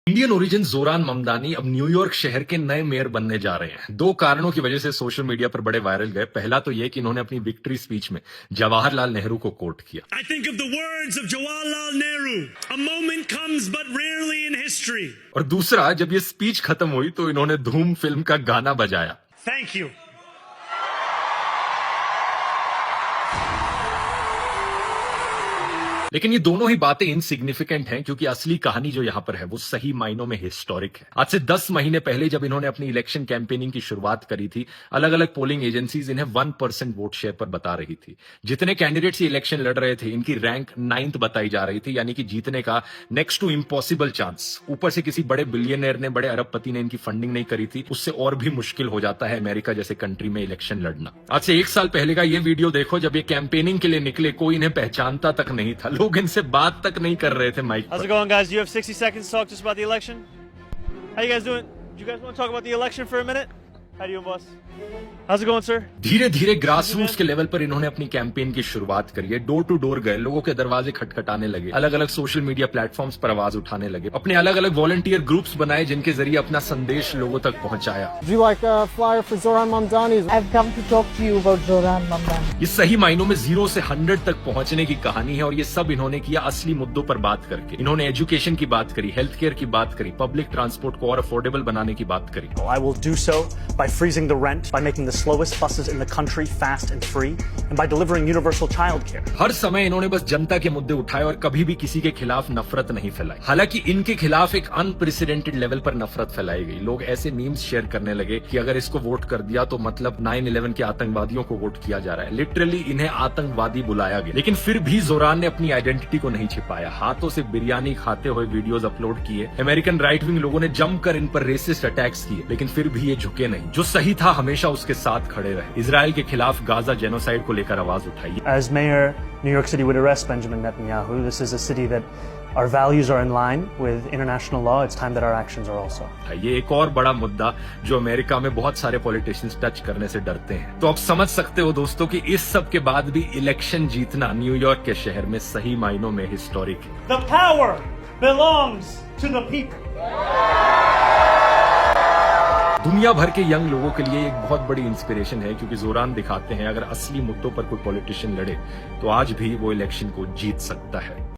Indian origin जोरान ममदानी अब New York शहर के नए मेयर बनने जा रहे हैं। दो कारणों की वजह से सोशल मीडिया पर बड़े वायरल गए। पहला तो यह कि इन्होंने अपनी विक्ट्री स्पीच में जवाहरलाल नेहरू को कोट किया। I think of the words of Jawaharlal Nehru. A moment comes but rarely in history. और दूसरा, जब ये स्पीच खत्म हुई तो इन्होंने धूम फिल्म का गाना बजाया। Thank you. लेकिन ये दोनों ही बातें इनसिग्निफिकेंट हैं, क्योंकि असली कहानी जो यहां पर है वो सही मायनों में हिस्टोरिक है। आज से 10 महीने पहले जब इन्होंने अपनी इलेक्शन कैंपेनिंग की शुरुआत करी थी, अलग अलग पोलिंग एजेंसीज इन्हें 1% वोट शेयर पर बता रही थी। जितने कैंडिडेट्स ये इलेक्शन लड़ रहे थे, इनकी रैंक 9th बताई जा रही थी, यानी कि जीतने का नेक्स्ट टू इम्पॉसिबल चांस। ऊपर से किसी बड़े बिलियनर ने, बड़े अरबपति ने इनकी फंडिंग नहीं करी थी, उससे और भी मुश्किल हो जाता है अमेरिका जैसे कंट्री में इलेक्शन लड़ना। आज से 1 साल पहले का ये वीडियो देखो, जब ये कैंपेनिंग के लिए निकले, कोई इन्हें पहचानता तक नहीं था, लोग इनसे बात तक नहीं कर रहे थे माइक पर। How's it going, guys? You have 60 seconds to talk just about the election. How you guys doing? Do you guys want to talk about the election for a minute? How you doing, boss? How's it going, sir? धीरे धीरे grass roots के level पर इन्होंने अपनी campaign की शुरुआत करी है। डोर टू डोर गए, लोगों के दरवाजे खटखटाने लगे, अलग अलग सोशल मीडिया प्लेटफॉर्म्स पर आवाज उठाने लगे, अपने अलग अलग वॉलंटियर ग्रुप्स बनाए जिनके जरिए अपना संदेश लोगों तक पहुंचाया। Would you like a flyer for Zoran Mamdani? I've come to talk to you about Zoran Mamdani. ये सही मायनों में 0 से 100 तक पहुंचने की कहानी है, और ये सब इन्होंने किया असली मुद्दों पर बात करके। इन्होंने एजुकेशन की बात करी, हेल्थ केयर की बात करी, पब्लिक ट्रांसपोर्ट को और अफोर्डेबल बनाने की बात करी। I will do so by freezing the rent, by making the slowest buses in the country fast and free, and by delivering universal childcare. हर समय इन्होंने बस जनता के मुद्दे उठाए और कभी भी किसी के खिलाफ नफरत नहीं फैलाई। हालांकि इनके खिलाफ एक अनप्रेसिडेंटेड लेवल पर नफरत फैलाई गई। लोग ऐसे मीम्स शेयर करने लगे कि अगर इसको वोट कर दिया तो मतलब 9/11 के आतंकवादियों को वोट किया जा रहा है। लिटरली इन्हें आतंकवादी बुलाया गया। लेकिन फिर भी जोरान ने अपनी आइडेंटिटी को नहीं छिपाया। हाथों से बिरयानी खाते हुए वीडियोस अपलोड किए। अमेरिकन राइट विंग लोगों ने जमकर इन पर रेसिस्ट अटैक्स किए, लेकिन फिर भी ये झुके नहीं। जो सही था हमेशा उसके साथ खड़े रहे। इजराइल के खिलाफ गाजा जेनोसाइड को लेकर आवाज उठाई। As mayor, New York City would arrest Benjamin Netanyahu. This is a city that our values are in line with international law. It's time that our actions are also. ये एक और बड़ा मुद्दा जो अमेरिका में बहुत सारे पॉलिटिशियंस टच करने से डरते हैं। तो आप समझ सकते हो दोस्तों कि इस सब के बाद भी इलेक्शन जीतना न्यूयॉर्क के शहर में सही मायनों में हिस्टोरिक है। The power belongs to the people. दुनिया भर के यंग लोगों के लिए एक बहुत बड़ी इंस्पिरेशन है, क्योंकि जोरान दिखाते हैं अगर असली मुद्दों पर कोई पॉलिटिशियन लड़े तो आज भी वो इलेक्शन को जीत सकता है।